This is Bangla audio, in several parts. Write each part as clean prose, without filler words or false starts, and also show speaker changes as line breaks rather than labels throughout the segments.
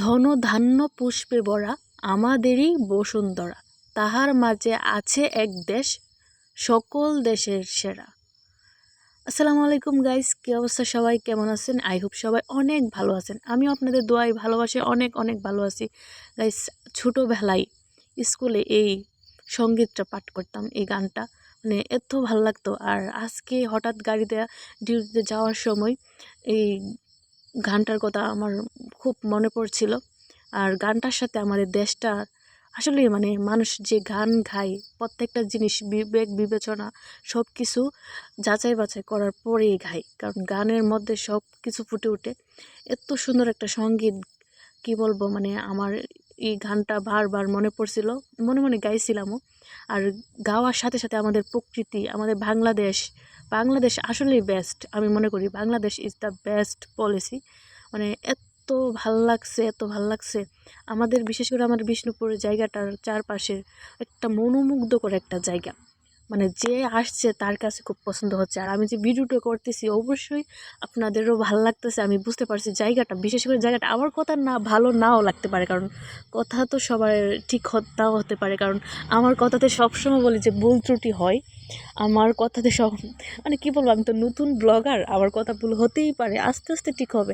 ধন ধান্য পুষ্পে ভরা আমাদেরই বসুন্ধরা, তাহার মাঝে আছে এক দেশ, সকল দেশের সেরা। আসসালামু আলাইকুম গাইস, কি অবস্থা? সবাই কেমন আছেন? আই হোপ সবাই অনেক ভালো আছেন। আমিও আপনাদের দোয়ায় ভালোবাসে অনেক অনেক ভালো আছি গাইস। ছোটোবেলায় স্কুলে এই সঙ্গীতটা পাঠ করতাম, এই গানটা মানে এত ভালো লাগতো। আর আজকে হঠাৎ গাড়িতে ডিউটিতে যাওয়ার সময় এই গানটার কথা আমার খুব মনে পড়ছিল। আর গানটার সাথে আমাদের দেশটা আসলে মানে মানুষ যে গান গায় প্রত্যেকটা জিনিস বিবেক বিবেচনা সব কিছু যাচাই বাছাই করার পরেই গায়, কারণ গানের মধ্যে সব কিছু ফুটে ওঠে। এত সুন্দর একটা সঙ্গীত, কি বলবো, মানে আমার এই গানটা বারবার মনে পড়ছিল, মনে মনে গাইছিলামও। আর গাওয়ার সাথে সাথে আমাদের প্রকৃতি, আমাদের বাংলাদেশ আসলেই বেস্ট। আমি মনে করি Bangladesh is the best policy. মানে এত ভাল লাগছে, এত ভাল লাগছে আমাদের, বিশেষ করে আমাদের বিষ্ণুপুরের জায়গাটার চারপাশের একটা মনোমুগ্ধকর একটা জায়গা। মানে যে আসছে তার কাছে খুব পছন্দ হচ্ছে। আর আমি যে ভিডিওটা করতেছি অবশ্যই আপনাদেরও ভালো লাগতেছে, আমি বুঝতে পারছি। জায়গাটা, বিশেষ করে জায়গাটা আমার কথা না ভালো নাও লাগতে পারে, কারণ কথা তো সবার ঠিক নাও হতে পারে, কারণ আমার কথাতে সবসময় বলি যে ভুল ত্রুটি হয়। আমার কথাতে সব মানে কি বলবো, আমি তো নতুন ব্লগার, আমার কথা ভুল হতেই পারে, আস্তে আস্তে ঠিক হবে।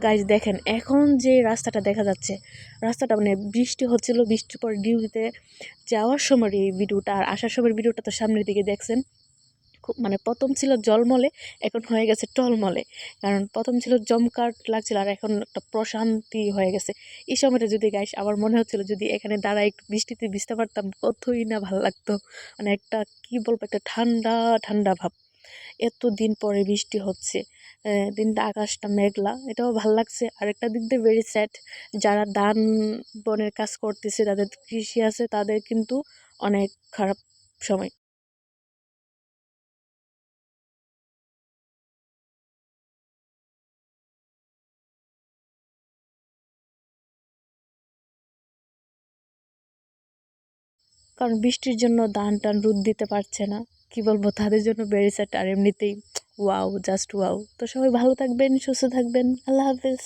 গাইজ দেখেন এখন যে রাস্তাটা দেখা যাচ্ছে, রাস্তাটা মানে বৃষ্টি হচ্ছিল, বৃষ্টির পর ডিউটিতে যাওয়ার সময় এই ভিডিওটা আর আসার সময় ভিডিওটা তো সামনের দিকে দেখছেন। খুব মানে প্রথম ছিল জলমলে, এখন হয়ে গেছে টলমলে। কারণ প্রথম ছিল জমকাট লাগছিল, আর এখন একটা প্রশান্তি হয়ে গেছে। এই সময়টা যদি গাইস আমার মনে হচ্ছিল যদি এখানে দাঁড়ায় একটু বৃষ্টিতে ভিজতে পারতাম কতই না ভালো লাগতো। মানে একটা কি বলবো, একটা ঠান্ডা ঠান্ডা ভাব। এত দিন পরে বৃষ্টি হচ্ছে, দিনটা আকাশটা মেঘলা, এটাও ভাল লাগছে। আর একটা দিক দিয়ে ভেরি স্যাড, যারা ধান বনের কাজ করতেছে, তাদের কৃষি আছে, তাদের কিন্তু অনেক খারাপ সময়। কারণ বৃষ্টির জন্য ধান টান রোদ দিতে পারছে না, কি বলবো, তাদের জন্য ভেরি স্যাড। আর এমনিতেই ওয়াও, জাস্ট ওয়াও। তো সবাই ভালো থাকবেন, সুস্থ থাকবেন, আল্লাহ হাফেজ।